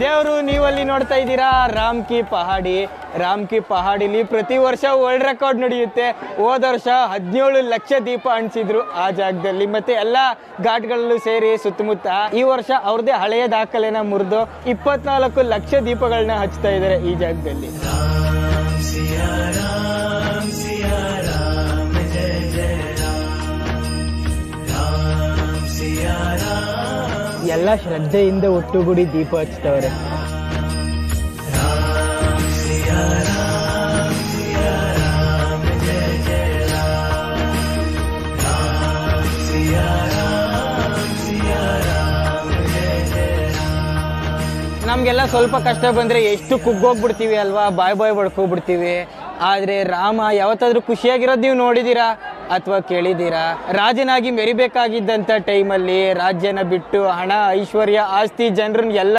ದೇವರು ನೀವಲ್ಲಿ ನೋಡ್ತಾ ಇದ್ದೀರಾ ರಾಮ್ ಕಿ ಪಹಾಡಿಲಿ ಪ್ರತಿ ವರ್ಷ ವರ್ಲ್ಡ್ ರೆಕಾರ್ಡ್ ನಡೆಯುತ್ತೆ. ಹೋದ ವರ್ಷ 17 ಲಕ್ಷ ದೀಪ ಅಂಟಿಸಿದ್ರು ಆ ಜಾಗದಲ್ಲಿ, ಮತ್ತೆ ಎಲ್ಲ ಘಾಟ್ಗಳಲ್ಲೂ ಸೇರಿ ಸುತ್ತಮುತ್ತ. ಈ ವರ್ಷ ಅವ್ರದೇ ಹಳೆಯ ದಾಖಲೆನ ಮುರಿದು 24 ಲಕ್ಷ ದೀಪಗಳನ್ನ ಹಚ್ತಾ ಇದ್ದಾರೆ ಈ ಜಾಗದಲ್ಲಿ. ಎಲ್ಲ ಶ್ರದ್ಧೆಯಿಂದ ಒಟ್ಟುಗೂಡಿ ದೀಪ ಹಚ್ತವ್ರೆ. ನಮ್ಗೆಲ್ಲ ಸ್ವಲ್ಪ ಕಷ್ಟ ಬಂದ್ರೆ ಎಷ್ಟು ಕುಗ್ಗೋಗ್ಬಿಡ್ತೀವಿ ಅಲ್ವಾ, ಬಾಯ್ ಬಡ್ಕೋಗ್ಬಿಡ್ತೀವಿ. ಆದ್ರೆ ರಾಮ ಯಾವತ್ತಾದ್ರೂ ಖುಷಿಯಾಗಿರೋದು ನೀವು ನೋಡಿದೀರಾ ಅಥವಾ ಕೇಳಿದ್ದೀರಾ? ರಾಜನಾಗಿ ಮೆರಿಬೇಕಾಗಿದ್ದಂಥ ಟೈಮಲ್ಲಿ ರಾಜ್ಯನ ಬಿಟ್ಟು ಹಣ, ಐಶ್ವರ್ಯ, ಆಸ್ತಿ, ಜನರನ್ನ ಎಲ್ಲ